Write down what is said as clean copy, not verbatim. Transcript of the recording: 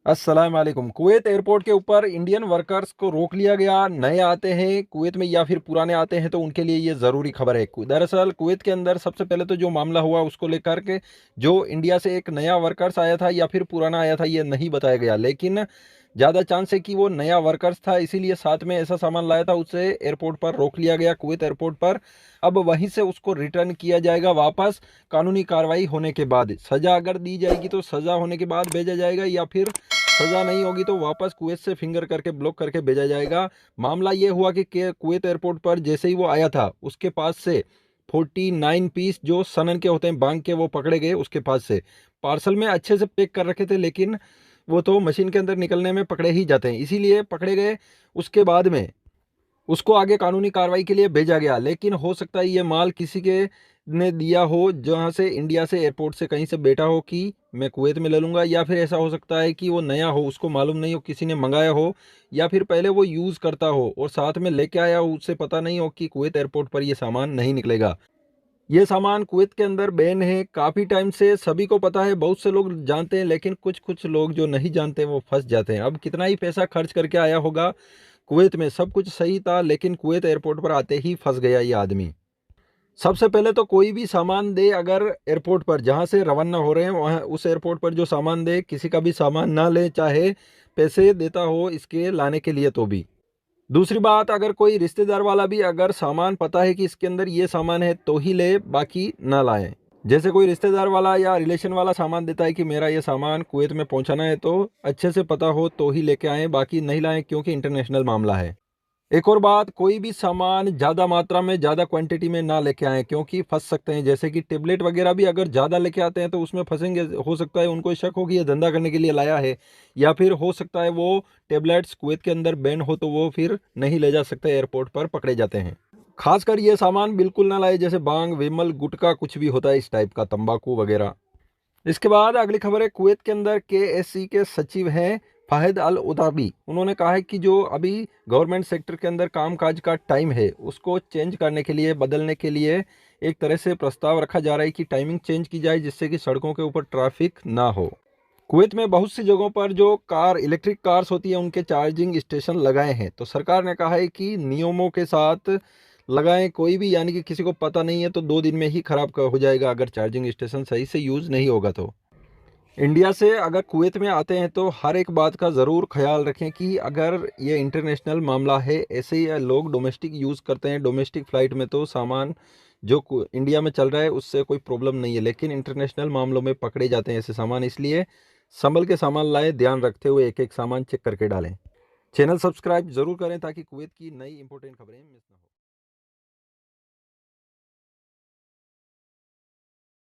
अस्सलाम वालेकुम। Kuwait airport के ऊपर इंडियन वर्कर्स को रोक लिया गया। नए आते हैं कुवैत में या फिर पुराने आते हैं तो उनके लिए ये ज़रूरी खबर है। दरअसल कुवैत के अंदर सबसे पहले तो जो मामला हुआ उसको लेकर के जो इंडिया से एक नया वर्कर्स आया था या फिर पुराना आया था ये नहीं बताया गया, लेकिन ज़्यादा चांस है कि वो नया वर्कर्स था, इसीलिए साथ में ऐसा सामान लाया था, उसे एयरपोर्ट पर रोक लिया गया कुवैत एयरपोर्ट पर। अब वहीं से उसको रिटर्न किया जाएगा वापस। कानूनी कार्रवाई होने के बाद सज़ा अगर दी जाएगी तो सज़ा होने के बाद भेजा जाएगा, या फिर सज़ा नहीं होगी तो वापस कुवैत से फिंगर करके ब्लॉक करके भेजा जाएगा। मामला ये हुआ कि कुवैत एयरपोर्ट पर जैसे ही वो आया था उसके पास से 49 पीस जो सनन के होते हैं बांग के, वो पकड़े गए उसके पास से। पार्सल में अच्छे से पैक कर रखे थे, लेकिन वो तो मशीन के अंदर निकलने में पकड़े ही जाते हैं, इसीलिए पकड़े गए। उसके बाद में उसको आगे कानूनी कार्रवाई के लिए भेजा गया, लेकिन हो सकता है ये माल किसी के ने दिया हो, जहां से इंडिया से एयरपोर्ट से कहीं से बेटा हो कि मैं कुवैत में ले लूँगा, या फिर ऐसा हो सकता है कि वो नया हो, उसको मालूम नहीं हो, किसी ने मंगाया हो, या फिर पहले वो यूज़ करता हो और साथ में लेके आया हो, उससे पता नहीं हो कि कुवैत एयरपोर्ट पर ये सामान नहीं निकलेगा। ये सामान कुवैत के अंदर बैन है काफ़ी टाइम से, सभी को पता है, बहुत से लोग जानते हैं, लेकिन कुछ कुछ लोग जो नहीं जानते वो फंस जाते हैं। अब कितना ही पैसा खर्च करके आया होगा कुवैत में, सब कुछ सही था, लेकिन कुवैत एयरपोर्ट पर आते ही फंस गया ये आदमी। सबसे पहले तो कोई भी सामान दे अगर एयरपोर्ट पर जहां से रवाना हो रहे हैं वहां उस एयरपोर्ट पर जो सामान दे, किसी का भी सामान ना ले, चाहे पैसे देता हो इसके लाने के लिए तो भी। दूसरी बात, अगर कोई रिश्तेदार वाला भी अगर सामान पता है कि इसके अंदर ये सामान है तो ही ले, बाकी ना लाए। जैसे कोई रिश्तेदार वाला या रिलेशन वाला सामान देता है कि मेरा ये सामान कुवैत में पहुंचाना है, तो अच्छे से पता हो तो ही लेके आएँ, बाकी नहीं लाएं, क्योंकि इंटरनेशनल मामला है। एक और बात, कोई भी सामान ज़्यादा मात्रा में ज़्यादा क्वांटिटी में ना लेके आएँ, क्योंकि फंस सकते हैं। जैसे कि टेबलेट वगैरह भी अगर ज़्यादा लेके आते हैं तो उसमें फंसेंगे। हो सकता है उनको शक हो कि ये धंधा करने के लिए लाया है, या फिर हो सकता है वो टेबलेट्स कुवैत के अंदर बैन हो तो वो फिर नहीं ले जा सकते, एयरपोर्ट पर पकड़े जाते हैं। खासकर ये सामान बिल्कुल ना लाए, जैसे बांग, विमल, गुटखा, कुछ भी होता है इस टाइप का, तंबाकू वगैरह। इसके बाद अगली खबर है, कुवैत के अंदर केएससी के सचिव हैं फाहिद अल उताबी। उन्होंने कहा है कि जो अभी गवर्नमेंट सेक्टर के अंदर कामकाज का टाइम है उसको चेंज करने के लिए, बदलने के लिए एक तरह से प्रस्ताव रखा जा रहा है कि टाइमिंग चेंज की जाए, जिससे कि सड़कों के ऊपर ट्रैफिक ना हो। कुवैत में बहुत सी जगहों पर जो कार इलेक्ट्रिक कार्स होती है उनके चार्जिंग स्टेशन लगाए हैं, तो सरकार ने कहा है कि नियमों के साथ लगाएं। कोई भी, यानी कि किसी को पता नहीं है तो 2 दिन में ही खराब हो जाएगा अगर चार्जिंग स्टेशन सही से यूज़ नहीं होगा तो। इंडिया से अगर कुवैत में आते हैं तो हर एक बात का ज़रूर ख्याल रखें कि अगर ये इंटरनेशनल मामला है, ऐसे ही लोग डोमेस्टिक यूज़ करते हैं, डोमेस्टिक फ़्लाइट में तो सामान जो इंडिया में चल रहा है उससे कोई प्रॉब्लम नहीं है, लेकिन इंटरनेशनल मामलों में पकड़े जाते हैं ऐसे सामान, इसलिए संभल के सामान लाएं, ध्यान रखते हुए एक एक सामान चेक करके डालें। चैनल सब्सक्राइब ज़रूर करें ताकि कुवैत की नई इंपॉर्टेंट खबरें मिस ना हो।